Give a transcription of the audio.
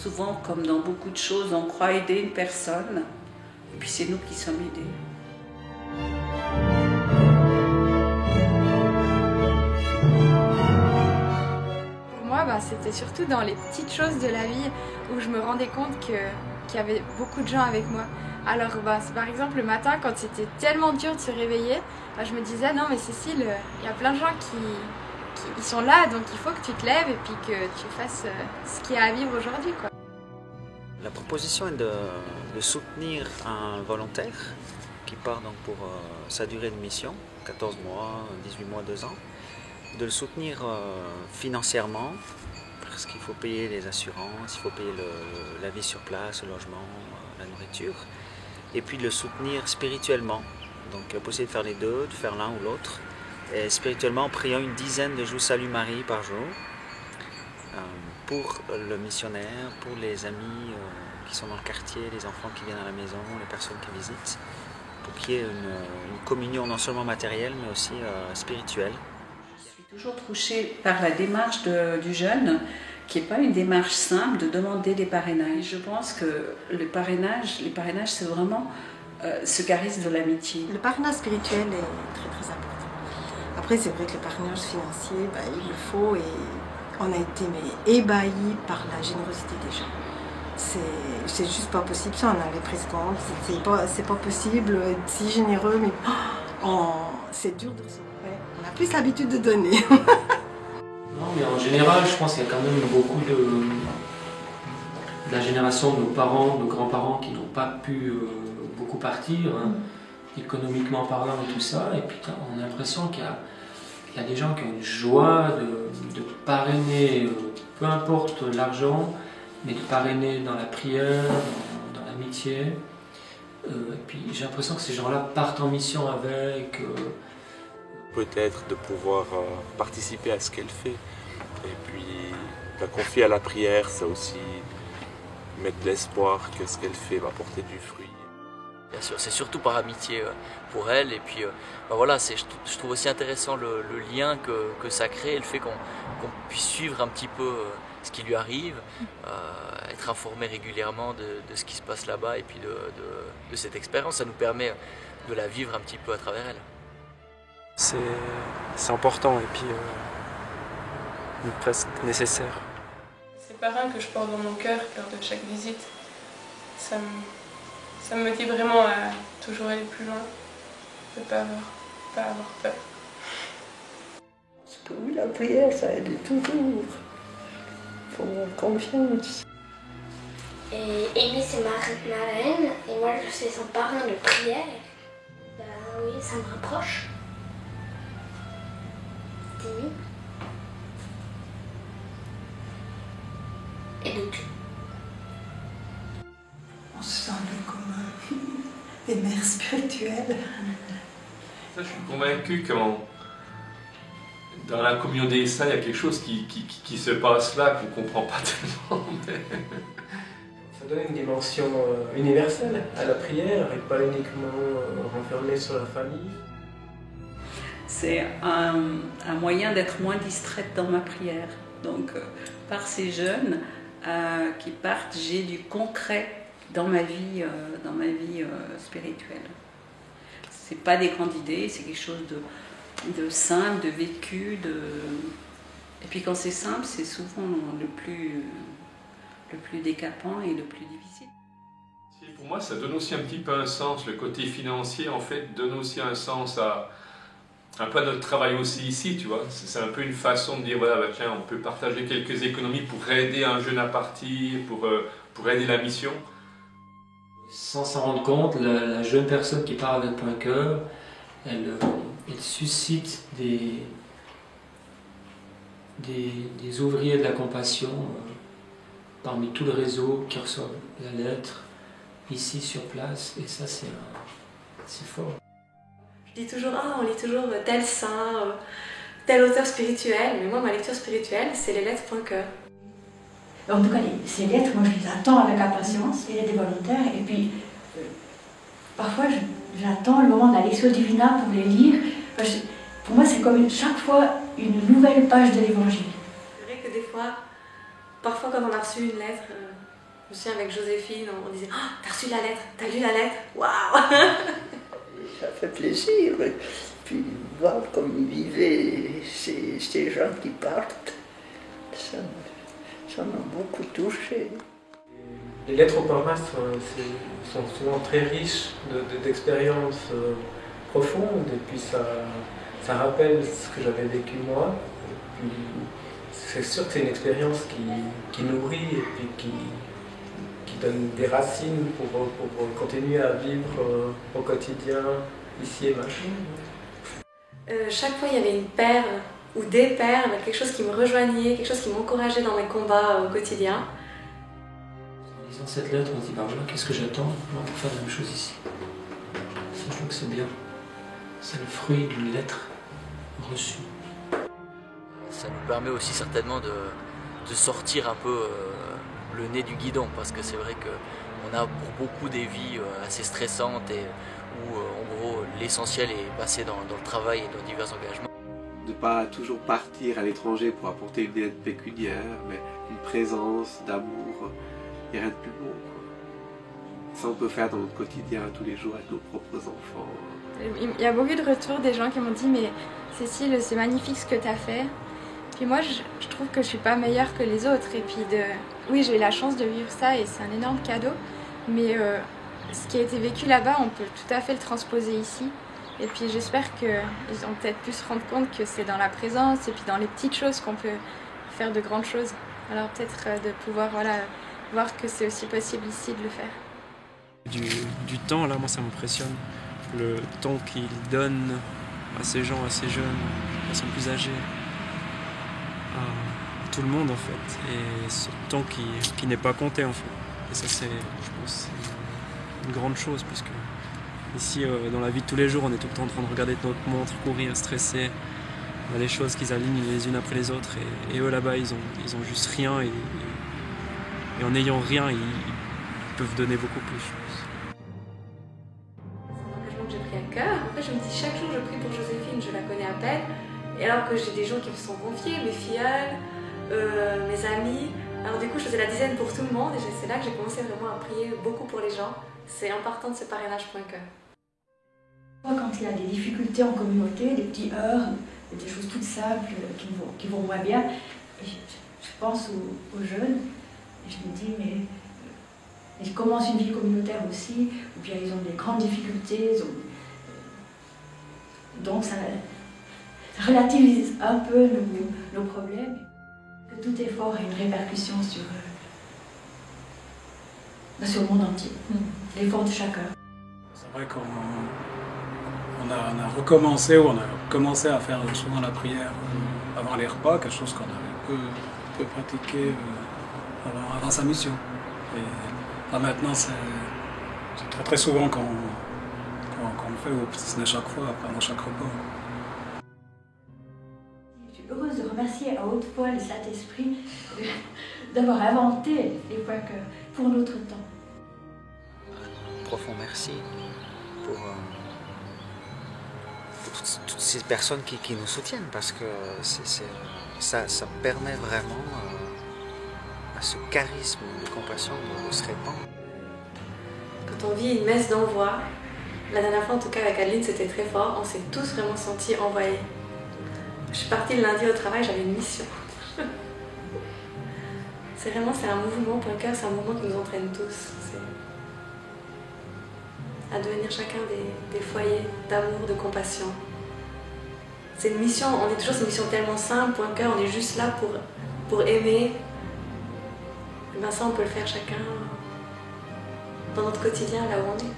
Souvent, comme dans beaucoup de choses, on croit aider une personne, et puis c'est nous qui sommes aidés. Pour moi, c'était surtout dans les petites choses de la vie où je me rendais compte qu'il y avait beaucoup de gens avec moi. Alors, par exemple, le matin, quand c'était tellement dur de se réveiller, je me disais, non mais Cécile, il y a plein de gens qui ils sont là, donc il faut que tu te lèves et puis que tu fasses ce qu'il y a à vivre aujourd'hui, quoi. La proposition est de soutenir un volontaire qui part donc pour sa durée de mission, 14 mois, 18 mois, 2 ans, de le soutenir financièrement, parce qu'il faut payer les assurances, il faut payer la vie sur place, le logement, la nourriture, et puis de le soutenir spirituellement, donc pour essayer de faire les deux, de faire l'un ou l'autre, et spirituellement en priant une dizaine de jours Salut Marie par jour, pour le missionnaire, pour les amis qui sont dans le quartier, les enfants qui viennent à la maison, les personnes qui visitent, pour qu'il y ait une communion non seulement matérielle mais aussi spirituelle. Je suis toujours touchée par la démarche du jeune, qui n'est pas une démarche simple de demander des parrainages. Je pense que les parrainages c'est vraiment ce charisme de l'amitié. Le parrainage spirituel est très très important. Après, c'est vrai que le parrainage financier, il le faut, et on a été ébahis par la générosité des gens. C'est juste pas possible, ça on avait presque honte, c'est pas possible d'être si généreux, mais c'est dur de recevoir. On a plus l'habitude de donner. Non, mais en général, je pense qu'il y a quand même beaucoup de la génération de nos parents, de nos grands-parents qui n'ont pas pu beaucoup partir, économiquement parlant et tout ça, et puis on a l'impression qu'il y a des gens qui ont une joie de parrainer, peu importe l'argent, mais de parrainer dans la prière, dans l'amitié. Et puis j'ai l'impression que ces gens-là partent en mission avec. Peut-être de pouvoir participer à ce qu'elle fait. Et puis la confier à la prière, ça aussi mettre de l'espoir que ce qu'elle fait va porter du fruit. Bien sûr, c'est surtout par amitié pour elle, et puis voilà, je trouve aussi intéressant le lien que ça crée, le fait qu'on puisse suivre un petit peu ce qui lui arrive, être informé régulièrement de ce qui se passe là-bas, et puis de cette expérience. Ça nous permet de la vivre un petit peu à travers elle. C'est important, et puis presque nécessaire. Ces parrains que je porte dans mon cœur lors de chaque visite, ça me motive vraiment à toujours aller plus loin, de ne pas avoir peur. Parce que oui, la prière, ça aide toujours. Il faut avoir confiance. Et Amy, c'est ma reine, et moi, je suis son parrain de prière. Oui, ça me rapproche d'Amy et de Dieu. On se sent comme des mères spirituelles. Ça, je suis convaincu que dans la communion des saints, il y a quelque chose qui se passe là qu'on ne comprend pas tellement. Ça donne une dimension universelle à la prière et pas uniquement renfermée sur la famille. C'est un moyen d'être moins distraite dans ma prière. Donc, par ces jeunes qui partent, j'ai du concret dans ma vie spirituelle. C'est pas des grandes idées, c'est quelque chose de simple, de vécu, et puis quand c'est simple, c'est souvent le plus décapant et le plus difficile. Pour moi, ça donne aussi un petit peu un sens. Le côté financier, en fait, donne aussi un sens à un peu à notre travail aussi ici, tu vois. C'est un peu une façon de dire, voilà, tiens, on peut partager quelques économies pour aider un jeune à partir, pour aider la mission. Sans s'en rendre compte, la jeune personne qui part avec Point Cœur, elle suscite des ouvriers de la compassion parmi tout le réseau qui reçoivent la lettre ici sur place, et ça c'est fort. Je dis toujours, on lit toujours tel saint, tel auteur spirituel, mais moi ma lecture spirituelle c'est les lettres Point Cœur. En tout cas, ces lettres, moi je les attends avec impatience, il y a des volontaires, et puis parfois j'attends le moment de la Lectio Divina pour les lire. Pour moi, c'est comme chaque fois une nouvelle page de l'Évangile. C'est vrai que des fois, parfois quand on a reçu une lettre, Je me souviens avec Joséphine, on disait oh, t'as reçu la lettre, t'as lu la lettre, waouh. Ça fait plaisir. Puis voir comme ils vivaient ces gens qui partent, ça m'a beaucoup touché. Les lettres au paroisse sont souvent très riches d'expériences profondes, et puis ça rappelle ce que j'avais vécu moi. Et puis c'est sûr que c'est une expérience qui nourrit et puis qui donne des racines pour continuer à vivre au quotidien, ici et maintenant. Chaque fois il y avait une perle ou des perles, quelque chose qui me rejoignait, quelque chose qui m'encourageait dans mes combats au quotidien. En lisant cette lettre, on se dit bah voilà, qu'est-ce que j'attends pour faire la même chose ici. Je trouve que c'est bien. C'est le fruit d'une lettre reçue. Ça nous permet aussi certainement de sortir un peu le nez du guidon, parce que c'est vrai qu'on a pour beaucoup des vies assez stressantes et où en gros l'essentiel est passé dans le travail et dans divers engagements. De ne pas toujours partir à l'étranger pour apporter une aide pécuniaire, mais une présence d'amour, il n'y a rien de plus beau, quoi. Ça on peut faire dans notre quotidien tous les jours avec nos propres enfants. Il y a beaucoup de retours des gens qui m'ont dit mais Cécile, c'est magnifique ce que tu as fait. Puis moi je trouve que je suis pas meilleure que les autres, et puis oui, j'ai eu la chance de vivre ça et c'est un énorme cadeau, mais ce qui a été vécu là-bas, on peut tout à fait le transposer ici. Et puis j'espère qu'ils ont peut-être pu se rendre compte que c'est dans la présence et puis dans les petites choses qu'on peut faire de grandes choses. Alors peut-être de pouvoir voir que c'est aussi possible ici de le faire. Du temps, là, moi ça m'impressionne. Le temps qu'il donne à ces gens, à ces jeunes, aux personnes plus âgées, à tout le monde en fait. Et ce temps qui n'est pas compté en fait. Et ça c'est, je pense, une grande chose, puisque ici, dans la vie de tous les jours, on est tout le temps en train de regarder notre montre, courir, stresser. On a les choses qu'ils alignent les unes après les autres, et eux là-bas, ils ont juste rien, et en n'ayant rien, ils peuvent donner beaucoup plus, je pense. C'est un engagement que j'ai pris à cœur. En fait, je me dis, chaque jour, je prie pour Joséphine, je la connais à peine. Et alors que j'ai des gens qui me sont confiés, mes filleuls, mes amis. Alors du coup, je faisais la dizaine pour tout le monde, et c'est là que j'ai commencé vraiment à prier beaucoup pour les gens. C'est en partant de ce parrainage.cœur. Quand il y a des difficultés en communauté, des petits heurts, des choses toutes simples qui vont moins bien, je pense aux jeunes, et je me dis, mais ils commencent une vie communautaire aussi, ou bien ils ont des grandes difficultés, donc ça relativise un peu nos problèmes. Que tout effort a une répercussion sur le monde entier, l'effort de chacun. C'est vrai qu'on a recommencé, ou on a commencé à faire souvent la prière avant les repas, quelque chose qu'on avait peu pratiqué avant sa mission. Et là maintenant, c'est très très souvent qu'on le fait, ou si ce n'est chaque fois, pendant chaque repas. Je suis heureuse de remercier à haute voix le Saint-Esprit d'avoir inventé les points que pour notre temps. Un profond merci pour toutes ces personnes qui nous soutiennent, parce que ça permet vraiment à ce charisme de compassion de se répandre. Quand on vit une messe d'envoi, la dernière fois en tout cas avec Adeline c'était très fort, on s'est tous vraiment sentis envoyés. Je suis partie le lundi au travail, j'avais une mission. C'est un mouvement, .cœur, c'est un mouvement qui nous entraîne tous. À devenir chacun des foyers d'amour, de compassion. C'est une mission, on est toujours sur une mission tellement simple, .cœur, on est juste là pour aimer. Et bien ça on peut le faire chacun dans notre quotidien, là où on est.